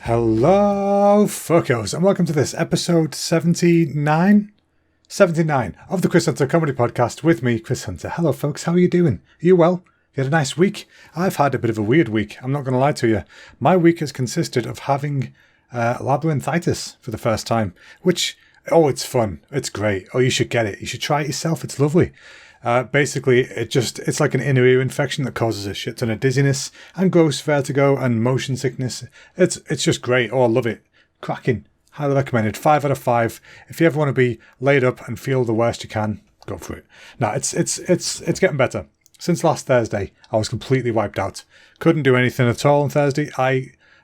Hello, fuckos, and welcome to this episode 79 of the Chris Hunter Comedy Podcast with me, Chris Hunter. Hello, folks, how are you doing? Are you well? You had a nice week? I've had a bit of a weird week, I'm not going to lie to you. My week has consisted of having labyrinthitis for the first time, which, it's fun, it's great. You should get it, you should try it yourself, it's lovely. Basically, it's like an inner ear infection that causes a shit ton of dizziness and gross vertigo and motion sickness. It's just great. I love it. Cracking. Highly recommended. 5 out of 5. If you ever want to be laid up and feel the worst you can, go for it. No, it's getting better. Since last Thursday, I was completely wiped out. Couldn't do anything at all on Thursday.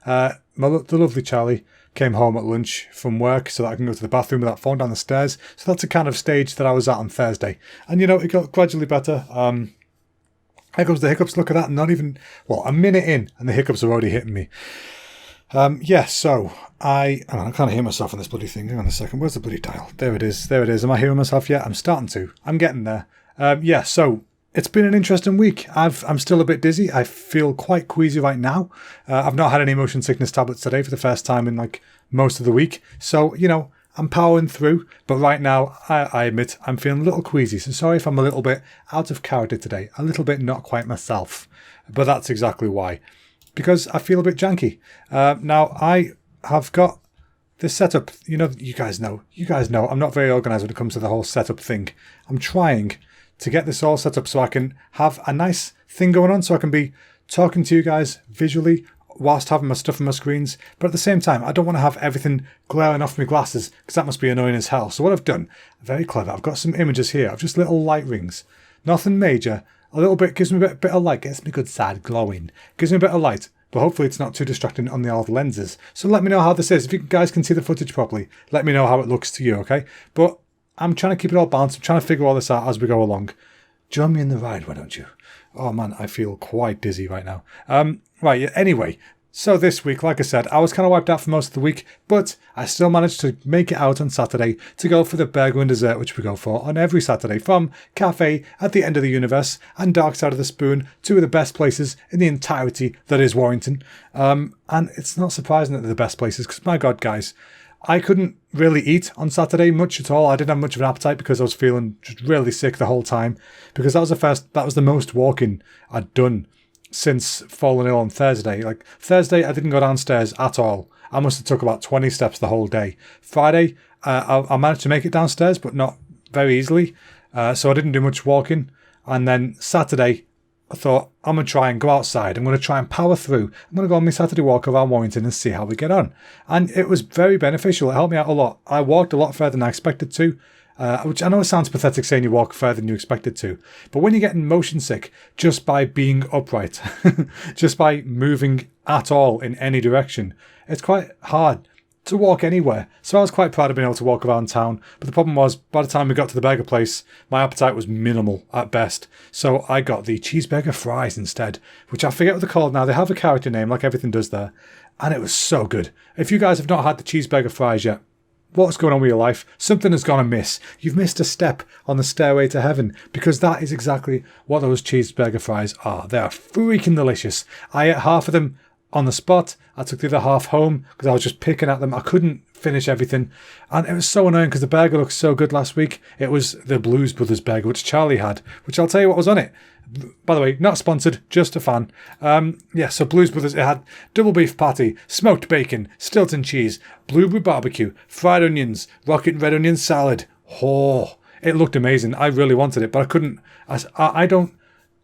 The lovely Charlie came home at lunch from work so that I can go to the bathroom without falling down the stairs. So that's the kind of stage that I was at on Thursday. And, it got gradually better. Here comes the hiccups. Look at that. Not even, a minute in and the hiccups are already hitting me. So I can't hear myself on this bloody thing. Hang on a second. Where's the bloody dial? There it is. Am I hearing myself yet? I'm starting to. I'm getting there. So it's been an interesting week. I'm still a bit dizzy. I feel quite queasy right now. I've not had any motion sickness tablets today for the first time in most of the week. So, I'm powering through. But right now, I admit I'm feeling a little queasy. So sorry if I'm a little bit out of character today. A little bit not quite myself. But that's exactly why. Because I feel a bit janky. Now, I have got this setup. You guys know. I'm not very organised when it comes to the whole setup thing. I'm trying to get this all set up so I can have a nice thing going on, so I can be talking to you guys visually whilst having my stuff on my screens. But at the same time, I don't want to have everything glaring off my glasses because that must be annoying as hell. So what I've done, very clever, I've got some images here of just little light rings. Nothing major. A little bit, gives me a bit of light, gets me good side glowing. Gives me a bit of light, but hopefully it's not too distracting on the old lenses. So let me know how this is. If you guys can see the footage properly, let me know how it looks to you, okay? But I'm trying to keep it all balanced. I'm trying to figure all this out as we go along. Join me in the ride, why don't you? Oh man, I feel quite dizzy right now. Anyway, so this week, like I said, I was kind of wiped out for most of the week, but I still managed to make it out on Saturday to go for the burger and dessert, which we go for on every Saturday, from Cafe at the End of the Universe and Dark Side of the Spoon, two of the best places in the entirety that is Warrington. And it's not surprising that they're the best places, because my God, guys, I couldn't really eat on Saturday much at all. I didn't have much of an appetite because I was feeling just really sick the whole time. Because that was the most walking I'd done since falling ill on Thursday. Thursday, I didn't go downstairs at all. I must have took about 20 steps the whole day. Friday, I managed to make it downstairs, but not very easily. So I didn't do much walking. And then Saturday, I thought, I'm going to try and go outside. I'm going to try and power through. I'm going to go on my Saturday walk around Warrington and see how we get on. And it was very beneficial. It helped me out a lot. I walked a lot further than I expected to, which I know it sounds pathetic saying you walk further than you expected to. But when you're getting motion sick just by being upright, just by moving at all in any direction, it's quite hard to walk anywhere. So I was quite proud of being able to walk around town. But the problem was, by the time we got to the burger place, my appetite was minimal at best. So I got the cheeseburger fries instead, which I forget what they're called now. They have a character name like everything does there. And it was so good. If you guys have not had the cheeseburger fries yet, what's going on with your life? Something has gone amiss. You've missed a step on the stairway to heaven, because that is exactly what those cheeseburger fries are. They are freaking delicious. I ate half of them on the spot. I took the other half home because I was just picking at them. I couldn't finish everything. And it was so annoying because the burger looked so good last week. It was the Blues Brothers burger, which Charlie had, which I'll tell you what was on it. By the way, not sponsored, just a fan. So Blues Brothers, it had double beef patty, smoked bacon, Stilton cheese, blueberry barbecue, fried onions, rocket red onion salad. Oh, it looked amazing. I really wanted it, but I couldn't. I don't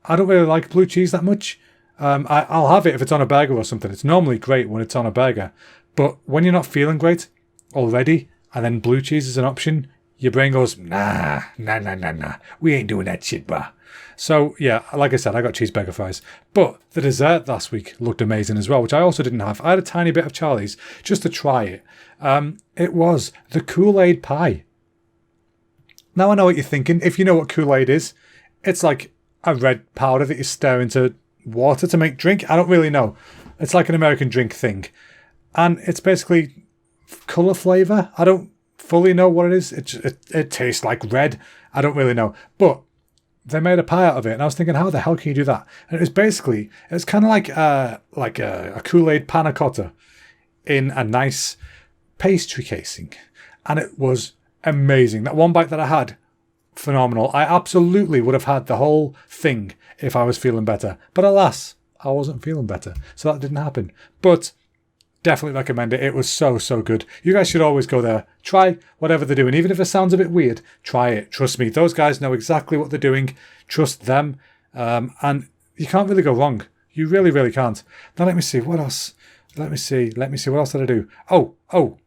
really like blue cheese that much. I'll have it if it's on a burger or something. It's normally great when it's on a burger. But when you're not feeling great already, and then blue cheese is an option, your brain goes, nah. We ain't doing that shit, bruh. So, yeah, like I said, I got cheeseburger fries. But the dessert last week looked amazing as well, which I also didn't have. I had a tiny bit of Charlie's just to try it. It was the Kool-Aid pie. Now I know what you're thinking. If you know what Kool-Aid is, it's like a red powder that you stir into water to make drink. I don't really know. It's like an American drink thing. And it's basically colour flavour. I don't fully know what it is. It tastes like red. I don't really know. But they made a pie out of it. And I was thinking, how the hell can you do that? And it was kind of like a Kool-Aid panna cotta in a nice pastry casing. And it was amazing. That one bite that I had, phenomenal. I absolutely would have had the whole thing if I was feeling better. But alas, I wasn't feeling better. So that didn't happen. But definitely recommend it. It was so, so good. You guys should always go there. Try whatever they're doing. Even if it sounds a bit weird, try it. Trust me. Those guys know exactly what they're doing. Trust them. And you can't really go wrong. You really, really can't. Now let me see. What else? Let me see. What else did I do? Oh.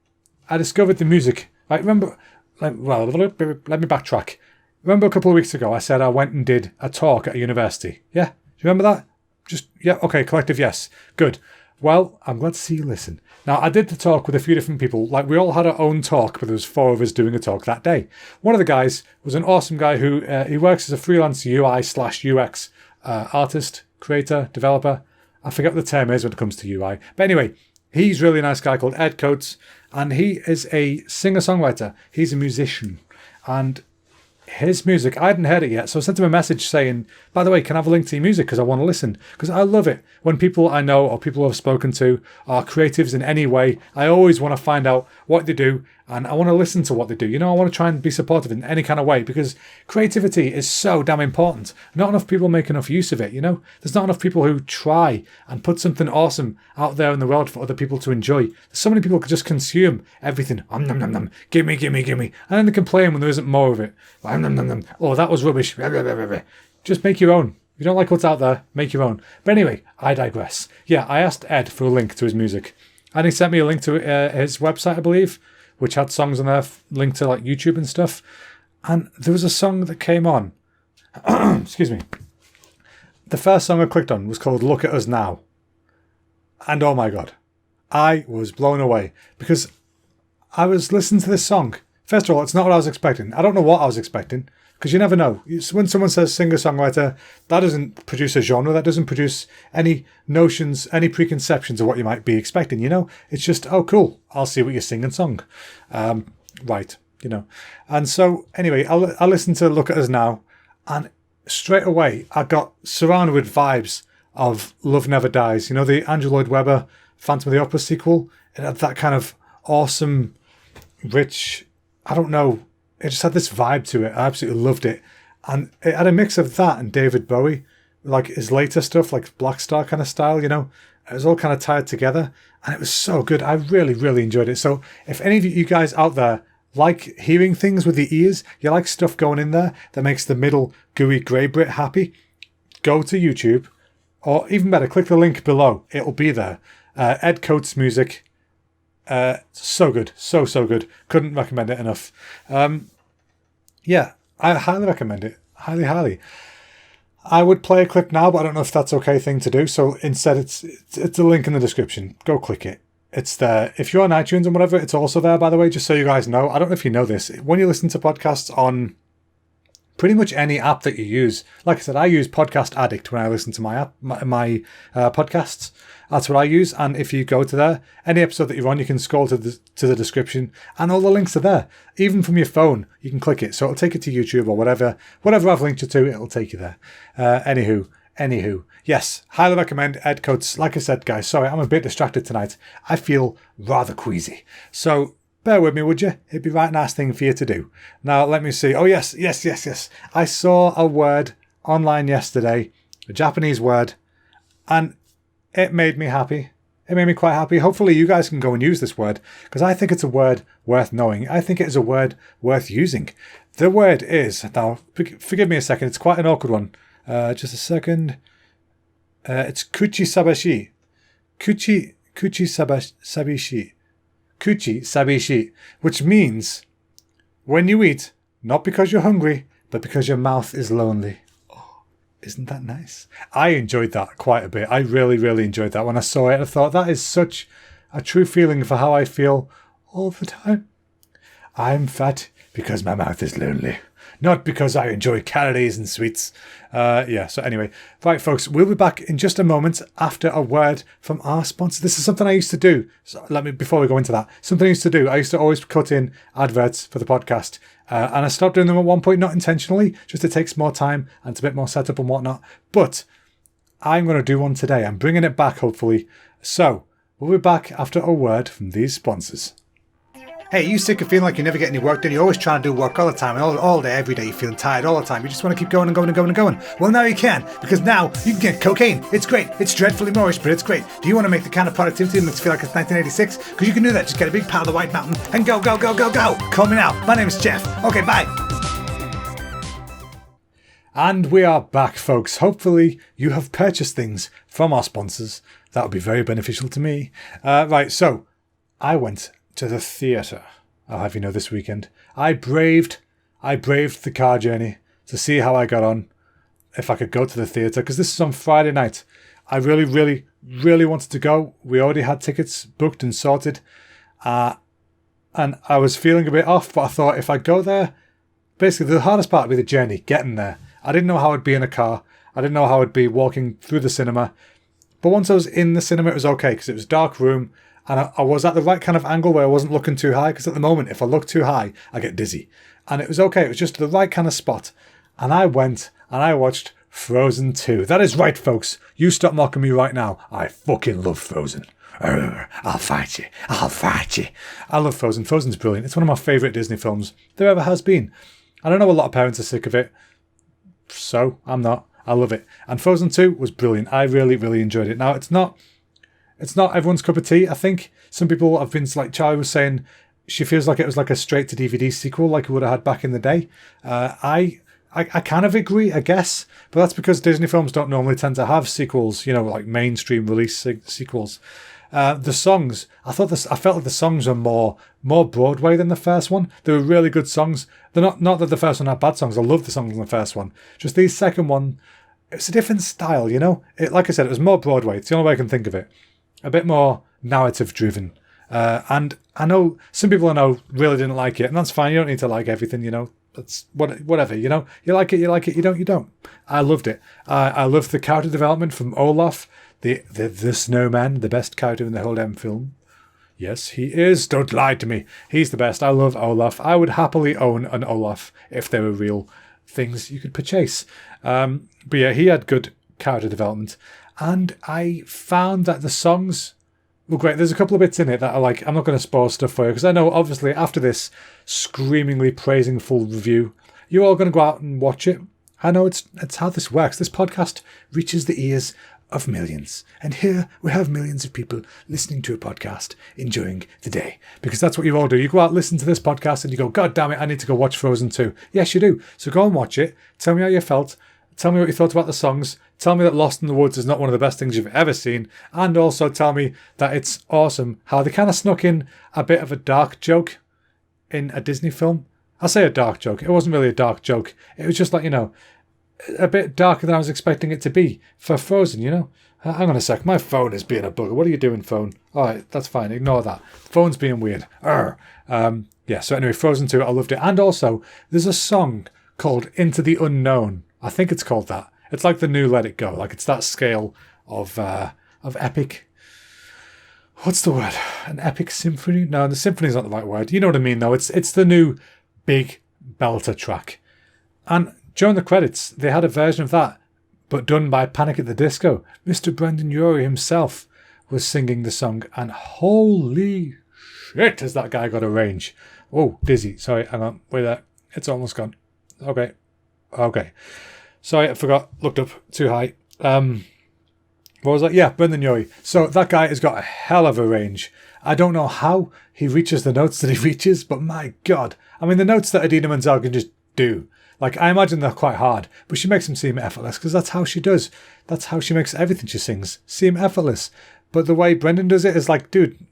I discovered the music. Like, remember... let me backtrack. Remember a couple of weeks ago I said I went and did a talk at a university? Yeah? Do you remember that? Yeah, okay, collective yes. Good. Well, I'm glad to see you listen. Now, I did the talk with a few different people. Like, we all had our own talk, but there was 4 of us doing a talk that day. One of the guys was an awesome guy who he works as a freelance UI/UX artist, creator, developer. I forget what the term is when it comes to UI. But anyway, he's a really nice guy called Ed Coates, and he is a singer-songwriter. He's a musician. And his music, I hadn't heard it yet, so I sent him a message saying, by the way, can I have a link to your music because I want to listen? Because I love it. When people I know or people I've spoken to are creatives in any way, I always want to find out what they do and I want to listen to what they do. You know, I want to try and be supportive in any kind of way because creativity is so damn important. Not enough people make enough use of it, you know? There's not enough people who try and put something awesome out there in the world for other people to enjoy. There's so many people who just consume everything. Nom, nom, nom. Give me. And then they complain when there isn't more of it. Oh, that was rubbish. Just make your own. If you don't like what's out there, make your own. But anyway, I digress. Yeah, I asked Ed for a link to his music. And he sent me a link to his website, I believe, which had songs on there linked to like YouTube and stuff. And there was a song that came on. Excuse me. The first song I clicked on was called Look at Us Now. And oh my God, I was blown away because I was listening to this song. First of all, it's not what I was expecting. I don't know what I was expecting because you never know. When someone says singer-songwriter, that doesn't produce a genre. That doesn't produce any notions, any preconceptions of what you might be expecting, you know? It's just, oh, cool. I'll see what you're singing song. Right, you know. And so, anyway, I listened to Look at Us Now and straight away I got surrounded with vibes of Love Never Dies. You know, the Andrew Lloyd Webber Phantom of the Opera sequel? It had that kind of awesome, rich... I don't know. It just had this vibe to it. I absolutely loved it. And it had a mix of that and David Bowie, like his later stuff, like Black Star kind of style, you know. It was all kind of tied together. And it was so good. I really, really enjoyed it. So if any of you guys out there like hearing things with the ears, you like stuff going in there that makes the middle gooey grey bit happy, go to YouTube. Or even better, click the link below. It'll be there. Ed Coates' music. So good. So good. Couldn't recommend it enough. Yeah, I highly recommend it. Highly. I would play a clip now, but I don't know if that's okay thing to do. So instead, it's a link in the description. Go click it. It's there. If you're on iTunes and whatever, it's also there, by the way, just so you guys know. I don't know if you know this. When you listen to podcasts on pretty much any app that you use, like I said, I use Podcast Addict when I listen to my app, my podcasts. That's what I use. And if you go to there, any episode that you're on, you can scroll to the description and all the links are there. Even from your phone, you can click it. So it'll take you to YouTube or whatever I've linked you to, it'll take you there. Anywho, yes, highly recommend Ed Coates. Like I said, guys, sorry, I'm a bit distracted tonight. I feel rather queasy. So bear with me, would you? It'd be a right nice thing for you to do. Now, let me see. Oh, yes. I saw a word online yesterday, a Japanese word, and it made me happy. It made me quite happy. Hopefully you guys can go and use this word because I think it's a word worth knowing. I think it is a word worth using. The word is, now, forgive me a second, it's quite an awkward one. Just a second. It's kuchi sabashi. Kuchi sabishi. Kuchi sabishi, which means when you eat, not because you're hungry, but because your mouth is lonely. Oh, isn't that nice? I enjoyed that quite a bit. I really, really enjoyed that. When I saw it, I thought that is such a true feeling for how I feel all the time. I'm fat because my mouth is lonely. Not because I enjoy calories and sweets. So anyway. Right, folks, we'll be back in just a moment after a word from our sponsor. This is something I used to do. So before we go into that, something I used to do. I used to always cut in adverts for the podcast. And I stopped doing them at one point, not intentionally, just it takes more time and it's a bit more setup and whatnot. But I'm going to do one today. I'm bringing it back, hopefully. So We'll be back after a word from these sponsors. Hey, you sick of feeling like you never get any work done? You're always trying to do work all the time, and all day, every day, you're feeling tired all the time. You just want to keep going and going and going and going. Well, now you can, because now you can get cocaine. It's great. It's dreadfully Moorish, but it's great. Do you want to make the kind of productivity that makes you feel like it's 1986? Because you can do that. Just get a big pile of the White Mountain and go, go, go, go, go. Call me now. My name is Jeff. Okay, bye. And we are back, folks. Hopefully you have purchased things from our sponsors. That would be very beneficial to me. Right, so I went to the theatre. I'll have you know this weekend. I braved the car journey to see how I got on, if I could go to the theatre, because this is on Friday night. I really, really, really wanted to go. We already had tickets booked and sorted. And I was feeling a bit off, but I thought if I go there, basically the hardest part would be the journey, getting there. I didn't know how I'd be in a car. I didn't know how I'd be walking through the cinema. But once I was in the cinema, it was okay, because it was a dark room. And I was at the right kind of angle where I wasn't looking too high, because at the moment, if I look too high, I get dizzy. And it was okay. It was just the right kind of spot. And I went and I watched Frozen 2. That is right, folks. You stop mocking me right now. I fucking love Frozen. I'll fight you. I'll fight you. I love Frozen. Frozen's brilliant. It's one of my favourite Disney films there ever has been. I don't know a lot of parents are sick of it. So, I'm not. I love it. And Frozen 2 was brilliant. I really, really enjoyed it. Now, it's not everyone's cup of tea. I think some people have been, like Charlie was saying, she feels like it was like a straight to DVD sequel like we would have had back in the day. I kind of agree, I guess, but that's because Disney films don't normally tend to have sequels, like mainstream release sequels. The songs, I felt like the songs were more Broadway than the first one. They were really good songs. They're not that the first one had bad songs. I love the songs in the first one. Just the second one, it's a different style, like I said, it was more Broadway. It's the only way I can think of it. A bit more narrative driven. And I know some people I know really didn't like it, and that's fine. You don't need to like everything, That's whatever, You like it, you don't. I loved it. I loved the character development from Olaf, the snowman, the best character in the whole damn film. Yes, he is. Don't lie to me. He's the best. I love Olaf. I would happily own an Olaf if they were real things you could purchase. But yeah, he had good character development. And I found that the songs were great. There's a couple of bits in it that are like, I'm not going to spoil stuff for you, because I know obviously after this screamingly praising full review, you're all going to go out and watch it. I know it's how this works. This podcast reaches the ears of millions. And here we have millions of people listening to a podcast, enjoying the day. Because that's what you all do. You go out, listen to this podcast, and you go, God damn it, I need to go watch Frozen 2. Yes, you do. So go and watch it. Tell me how you felt. Tell me what you thought about the songs. Tell me that Lost in the Woods is not one of the best things you've ever seen. And also tell me that it's awesome how they kind of snuck in a bit of a dark joke in a Disney film. I say a dark joke. It wasn't really a dark joke. It was just like, a bit darker than I was expecting it to be for Frozen, Hang on a sec. My phone is being a bugger. What are you doing, phone? All right, that's fine. Ignore that. The phone's being weird. So anyway, Frozen 2, I loved it. And also, there's a song called Into the Unknown. I think it's called that. It's like the new Let It Go. Like it's that scale of epic. What's the word? An epic symphony? No, the symphony's not the right word. You know what I mean, though. It's the new big belter track. And during the credits, they had a version of that, but done by Panic at the Disco. Mr. Brendan Urie himself was singing the song, and holy shit, has that guy got a range. Oh, dizzy. Sorry, hang on. Wait there. It's almost gone. Okay. Sorry, I forgot. Looked up too high. What was that? Yeah, Brendan Urie. So that guy has got a hell of a range. I don't know how he reaches the notes that he reaches, but my God. I mean, the notes that Idina Menzel can just do. Like, I imagine they're quite hard, but she makes them seem effortless, because that's how she does. That's how she makes everything she sings seem effortless. But the way Brendan does it is like, dude,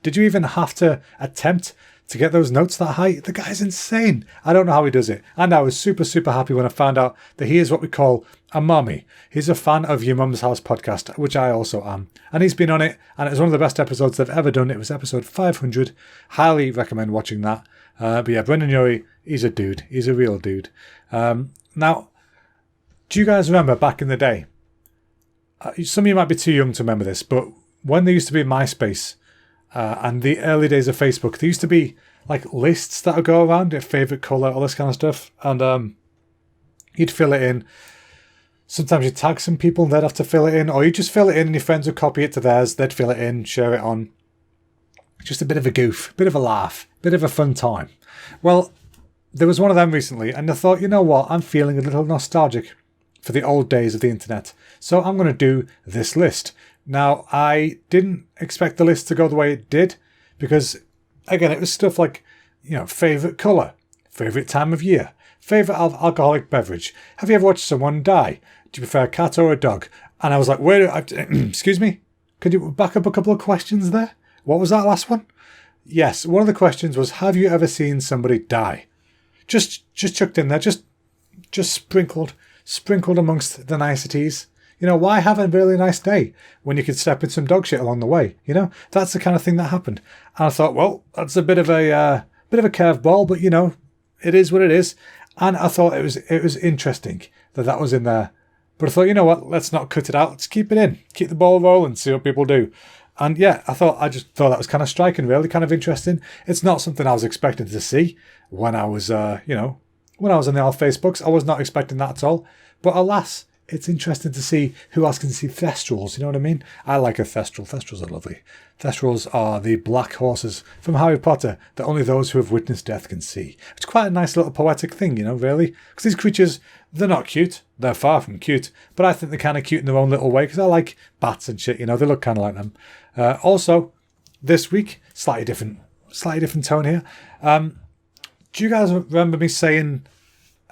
did you even have to attempt to get those notes that high? The guy's insane. I don't know how he does it. And I was super, super happy when I found out that he is what we call a mommy. He's a fan of Your Mum's House podcast, which I also am. And he's been on it, and it was one of the best episodes they've ever done. It was episode 500. Highly recommend watching that. But yeah, Brendan Urie, he's a dude. He's a real dude. Now, do you guys remember back in the day? Some of you might be too young to remember this, but when there used to be MySpace and the early days of Facebook, there used to be like lists that would go around, your favourite colour, all this kind of stuff. And you'd fill it in. sometimes you tag some people and they'd have to fill it in, or you just fill it in and your friends would copy it to theirs, they'd fill it in, share it on. Just a bit of a goof, bit of a laugh, bit of a fun time. Well, there was one of them recently, and I thought, you know what, I'm feeling a little nostalgic for the old days of the internet. So I'm going to do this list. Now, I didn't expect the list to go the way it did, because, again, it was stuff like, favourite colour, favourite time of year, favourite alcoholic beverage. Have you ever watched someone die? Do you prefer a cat or a dog? And I was like, excuse me? Could you back up a couple of questions there? What was that last one? Yes, one of the questions was, have you ever seen somebody die? Just chucked in there, just sprinkled amongst the niceties. Why have a really nice day when you could step in some dog shit along the way? That's the kind of thing that happened. And I thought, well, that's a bit of a curveball, but it is what it is. And I thought it was interesting that was in there. But I thought, you know what, let's not cut it out. Let's keep it in, keep the ball rolling, see what people do. And yeah, I just thought that was kind of striking, really, kind of interesting. It's not something I was expecting to see when I was, when I was on the old Facebooks. I was not expecting that at all. But alas, it's interesting to see who else can see thestrals, you know what I mean? I like a thestral. Thestrals are lovely. Thestrals are the black horses from Harry Potter that only those who have witnessed death can see. It's quite a nice little poetic thing, really. Because these creatures, they're not cute. They're far from cute. But I think they're kind of cute in their own little way, because I like bats and shit, they look kind of like them. Also, this week, slightly different tone here. Do you guys remember me saying,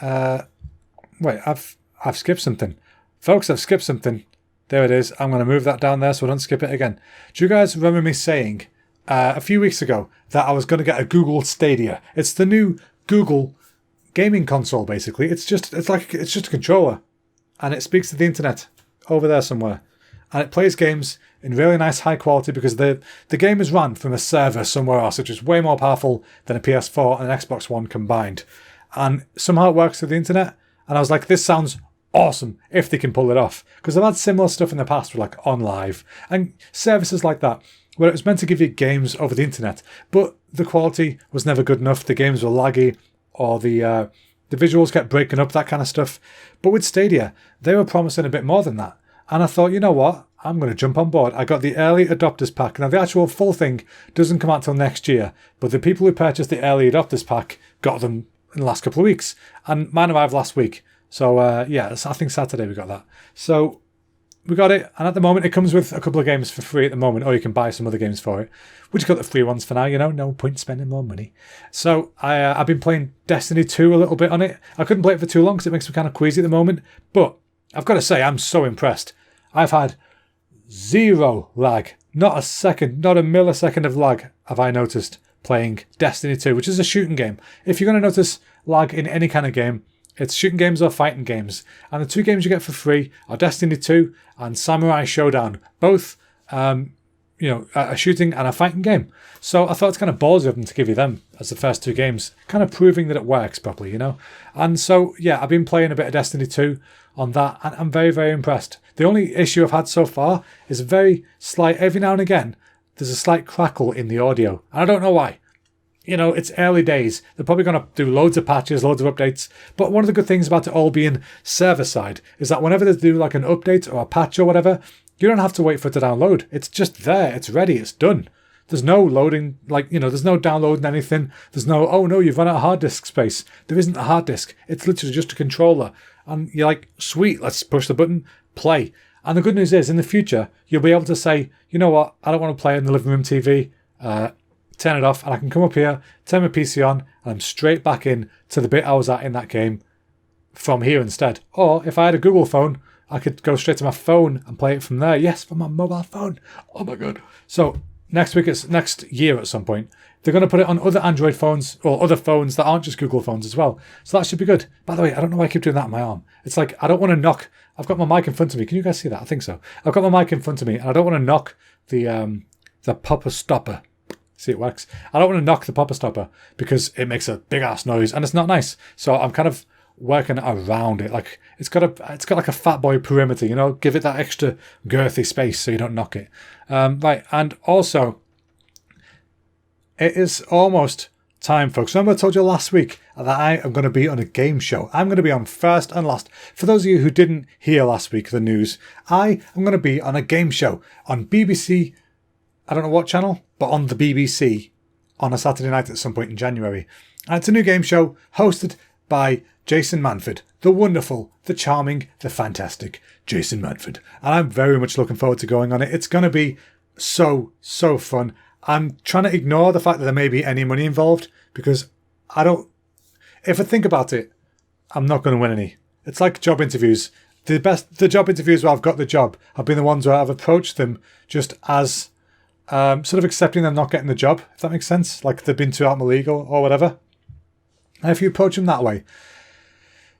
wait, I've skipped something. Folks, I've skipped something. There it is. I'm going to move that down there so I don't skip it again. Do you guys remember me saying a few weeks ago that I was going to get a Google Stadia? It's the new Google gaming console, basically. It's just a controller, and it speaks to the internet over there somewhere, and it plays games in really nice high quality, because the game is run from a server somewhere else, which is way more powerful than a PS4 and an Xbox One combined. And somehow it works through the internet. And I was like, this sounds awesome if they can pull it off. Because I've had similar stuff in the past with like OnLive and services like that, where it was meant to give you games over the internet, but the quality was never good enough. The games were laggy, or the visuals kept breaking up, that kind of stuff. But with Stadia, they were promising a bit more than that. And I thought, you know what? I'm going to jump on board. I got the early adopters pack. Now, the actual full thing doesn't come out till next year, but the people who purchased the early adopters pack got them in the last couple of weeks, and mine arrived last week. So yeah, I think Saturday we got that. So we got it, and at the moment it comes with a couple of games for free at the moment, or you can buy some other games for it. We just got the free ones for now, no point spending more money. So I've been playing Destiny 2 a little bit on it. I couldn't play it for too long because it makes me kind of queasy at the moment, but I've got to say I'm so impressed. I've had zero lag, not a second, not a millisecond of lag have I noticed playing Destiny 2, which is a shooting game. If you're going to notice lag in any kind of game, it's shooting games or fighting games. And the two games you get for free are Destiny 2 and Samurai Showdown, both a shooting and a fighting game. So I thought it's kind of ballsy of them to give you them as the first two games, kind of proving that it works properly, And so, yeah, I've been playing a bit of Destiny 2 on that, and I'm very, very impressed. The only issue I've had so far is a very slight, every now and again, there's a slight crackle in the audio. And I don't know why. It's early days. They're probably going to do loads of patches, loads of updates. But one of the good things about it all being server-side is that whenever they do like an update or a patch or whatever, you don't have to wait for it to download. It's just there. It's ready. It's done. There's no loading, there's no downloading anything. There's no, oh no, you've run out of hard disk space. There isn't a hard disk. It's literally just a controller. And you're like, sweet, let's push the button, play. And the good news is, in the future, you'll be able to say, you know what, I don't want to play in the living room TV. Turn it off, and I can come up here, turn my PC on, and I'm straight back in to the bit I was at in that game from here instead. Or if I had a Google phone, I could go straight to my phone and play it from there. Yes, from my mobile phone. Oh my god. So next year at some point, they're going to put it on other Android phones or other phones that aren't just Google phones as well. So that should be good. By the way, I don't know why I keep doing that on my arm. It's like, I don't want to knock. I've got my mic in front of me. Can you guys see that? I think so. I've got my mic in front of me, and I don't want to knock the popper stopper. See, it works. I don't want to knock the popper stopper because it makes a big ass noise and it's not nice. So I'm kind of working around it. Like it's got like a fat boy perimeter, give it that extra girthy space so you don't knock it. Right, and also it is almost time, folks. Remember I told you last week that I am going to be on a game show. I'm going to be on First and Last. For those of you who didn't hear last week the news, I am going to be on a game show on BBC, I don't know what channel, but on the BBC on a Saturday night at some point in January. And it's a new game show hosted by Jason Manford, the wonderful, the charming, the fantastic Jason Manford. And I'm very much looking forward to going on it. It's going to be so fun. I'm trying to ignore the fact that there may be any money involved because if I think about it, I'm not going to win any. It's like job interviews. The job interviews where I've got the job have been the ones where I've approached them just as sort of accepting them not getting the job, if that makes sense. Like they've been too out of my league or whatever. And if you approach them that way,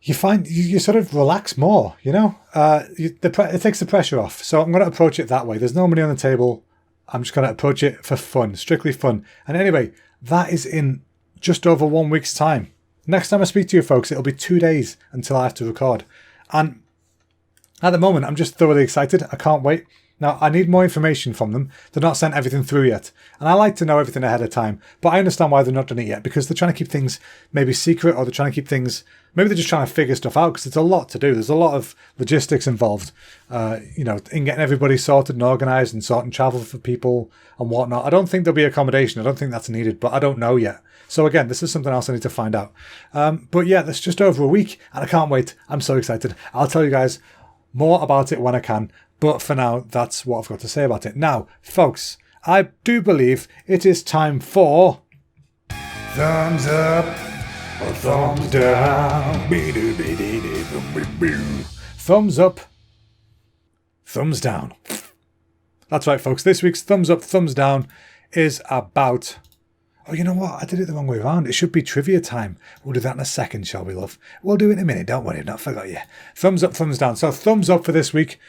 you find you sort of relax more, you know? It takes the pressure off. So I'm going to approach it that way. There's no money on the table. I'm just going to approach it for fun, strictly fun. And anyway, that is in just over 1 week's time. Next time I speak to you folks, it'll be 2 days until I have to record. And at the moment, I'm just thoroughly excited. I can't wait. Now, I need more information from them. They've not sent everything through yet. And I like to know everything ahead of time. But I understand why they've not done it yet. Because they're trying to keep things maybe secret, or they're trying to keep things... Maybe they're just trying to figure stuff out, because it's a lot to do. There's a lot of logistics involved, in getting everybody sorted and organised and sorting travel for people and whatnot. I don't think there'll be accommodation. I don't think that's needed, but I don't know yet. So again, this is something else I need to find out. But yeah, that's just over a week, and I can't wait. I'm so excited. I'll tell you guys more about it when I can. But for now, that's what I've got to say about it. Now, folks, I do believe it is time for... Thumbs up or thumbs down. Thumbs up, thumbs down. That's right, folks. This week's thumbs up, thumbs down is about... Oh, you know what? I did it the wrong way around. It should be trivia time. We'll do that in a second, shall we, love? We'll do it in a minute. Don't worry, I've not forgot you. Thumbs up, thumbs down. So thumbs up for this week.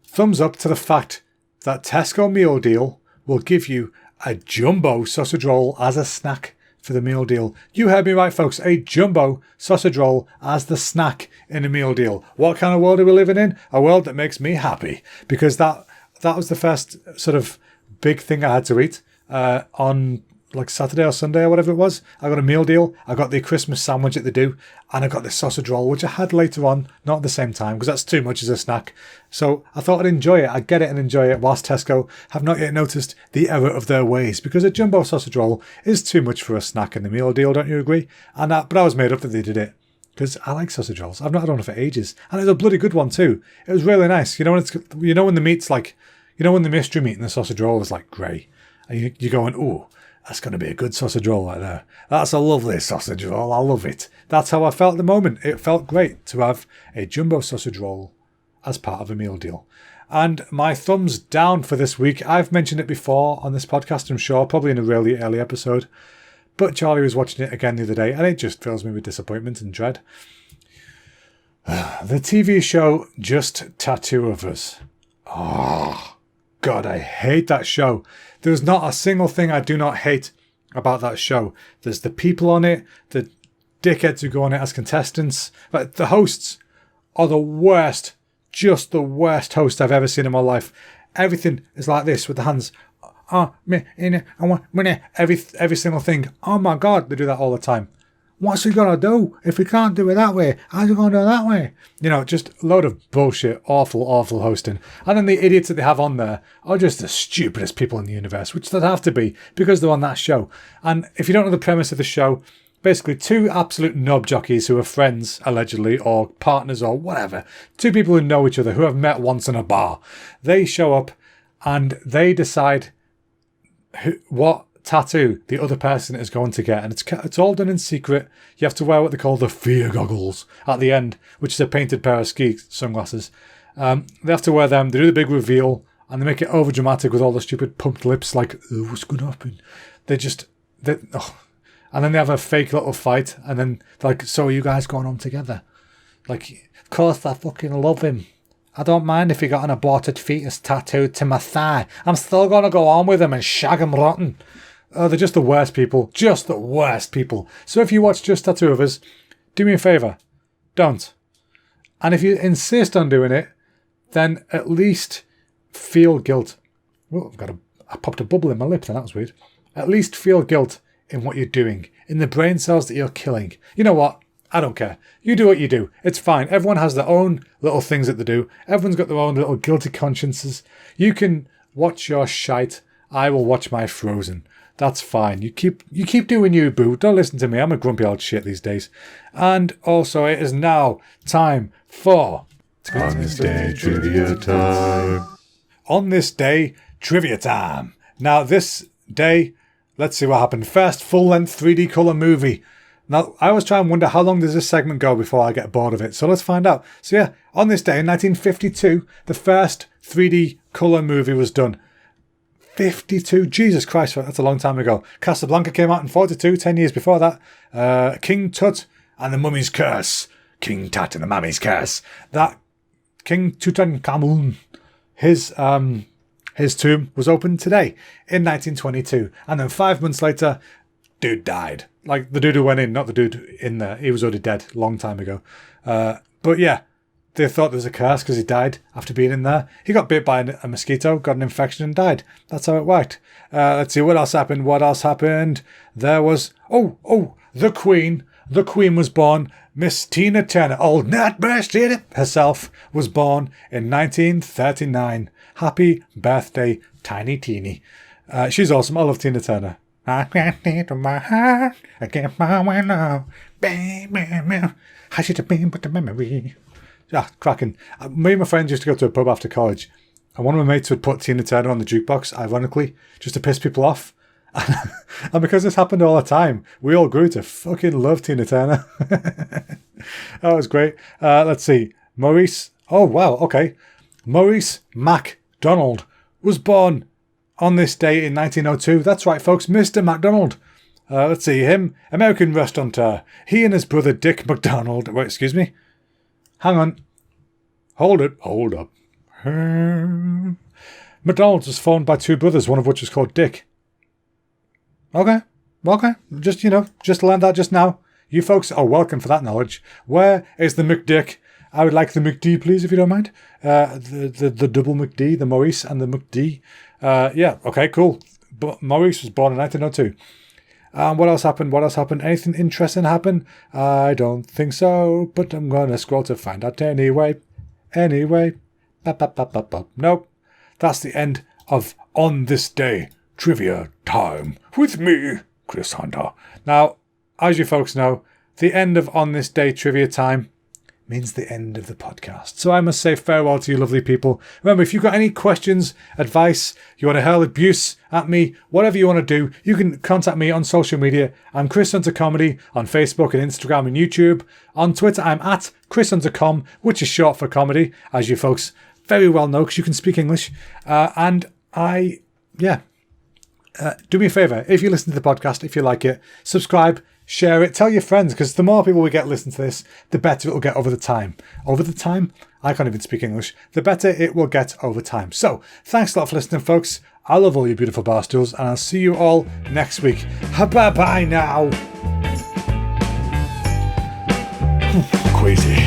Thumbs up to the fact that Tesco Meal Deal will give you a jumbo sausage roll as a snack for the meal deal. You heard me right, folks. A jumbo sausage roll as the snack in a meal deal. What kind of world are we living in? A world that makes me happy. Because that was the first sort of big thing I had to eat on like Saturday or Sunday or whatever it was. I got a meal deal. I got the Christmas sandwich that they do. And I got the sausage roll, which I had later on, not at the same time, because that's too much as a snack. So I thought I'd enjoy it. I'd get it and enjoy it, whilst Tesco have not yet noticed the error of their ways, because a jumbo sausage roll is too much for a snack in the meal deal, don't you agree? But I was made up that they did it, because I like sausage rolls. I've not had one for ages. And it was a bloody good one too. It was really nice. When the meat's like, when the mystery meat in the sausage roll is like grey. And you're going, ooh, that's going to be a good sausage roll right there. That's a lovely sausage roll. I love it. That's how I felt at the moment. It felt great to have a jumbo sausage roll as part of a meal deal. And my thumbs down for this week. I've mentioned it before on this podcast, I'm sure, probably in a really early episode. But Charlie was watching it again the other day, and it just fills me with disappointment and dread. The TV show Just Tattoo of Us. Oh, God, I hate that show. There's not a single thing I do not hate about that show. There's the people on it, the dickheads who go on it as contestants. But the hosts are the worst, just the worst host I've ever seen in my life. Everything is like this with the hands. Every single thing. Oh my God, they do that all the time. What's he gonna do if he can't do it that way? How's he gonna do it that way? Just a load of bullshit, awful hosting. And then the idiots that they have on there are just the stupidest people in the universe, which they'd have to be because they're on that show. And if you don't know the premise of the show, basically two absolute knob jockeys who are friends, allegedly, or partners or whatever. Two people who know each other, who have met once in a bar. They show up and they decide what tattoo the other person is going to get, and it's all done in secret. You have to wear what they call the fear goggles at the end, which is a painted pair of ski sunglasses. They have to wear them. They do the big reveal, and they make it over dramatic with all the stupid pumped lips, like, oh, what's going to happen? And then they have a fake little fight, and then like, so are you guys going on together? Like, of course I fucking love him. I don't mind if he got an aborted fetus tattooed to my thigh. I'm still going to go on with him and shag him rotten. Oh, they're just the worst people. Just the worst people. So if you watch Just Tattoo of Us, do me a favour. Don't. And if you insist on doing it, then at least feel guilt. Oh, I popped a bubble in my lip then. That was weird. At least feel guilt in what you're doing, in the brain cells that you're killing. You know what? I don't care. You do what you do. It's fine. Everyone has their own little things that they do. Everyone's got their own little guilty consciences. You can watch your shite. I will watch my Frozen. That's fine. You keep doing you, boo. Don't listen to me. I'm a grumpy old shit these days. And also, it is now time for... On this day, trivia time. On this day, trivia time. Now, this day, let's see what happened. First full-length 3D colour movie. Now, I always try and wonder how long does this segment go before I get bored of it. So let's find out. So yeah, on this day in 1952, the first 3D colour movie was done. 52, Jesus Christ, that's a long time ago. Casablanca came out in 42, 10 years before that. King Tut and the Mummy's Curse. King Tut and the Mummy's Curse. That King Tutankhamun, his tomb was opened today in 1922. And then 5 months later, dude died. Like the dude who went in, not the dude in there. He was already dead a long time ago. But yeah, they thought there was a curse because he died after being in there. He got bit by a mosquito, got an infection and died. That's how it worked. Let's see, what else happened? What else happened? There was, the Queen. The Queen was born. Miss Tina Turner, old Nutbush herself, was born in 1939. Happy birthday, Tiny Teeny. She's awesome. I love Tina Turner. I can't into my heart. I can't find my now. I should have been with the memory. Yeah, cracking. Me and my friends used to go to a pub after college, and one of my mates would put Tina Turner on the jukebox, ironically, just to piss people off. And because this happened all the time, we all grew to fucking love Tina Turner. That was great. Let's see. Maurice. Oh, wow. Okay. Maurice MacDonald was born on this day in 1902. That's right, folks. Mr. MacDonald. Let's see. Him. American restaurateur. He and his brother Dick MacDonald. Wait, excuse me. Hang on. Hold it. Hold up. McDonald's was formed by two brothers, one of which was called Dick. Okay. Just learned that just now. You folks are welcome for that knowledge. Where is the McDick? I would like the McD, please, if you don't mind. The double McD, the Maurice and the McD. Yeah, okay, cool. But Maurice was born in 1902. What else happened? Anything interesting happen? I don't think so, but I'm going to scroll to find out anyway. Nope. That's the end of On This Day Trivia Time with me, Chris Hunter. Now, as you folks know, the end of On This Day Trivia Time means the end of the podcast. So I must say farewell to you lovely people. Remember, if you've got any questions, advice, you want to hurl abuse at me, whatever you want to do, you can contact me on social media. I'm Chris Hunter Comedy on Facebook and Instagram and YouTube. On Twitter, I'm at Chris Hunter Com, which is short for comedy, as you folks very well know, because you can speak English. Do me a favour, if you listen to the podcast, if you like it, subscribe, share it, tell your friends, because the more people we get listen to this, the better it will get over the time. Over the time? I can't even speak English. The better it will get over time. So, thanks a lot for listening, folks. I love all you beautiful barstools, and I'll see you all next week. Bye-bye now. Crazy.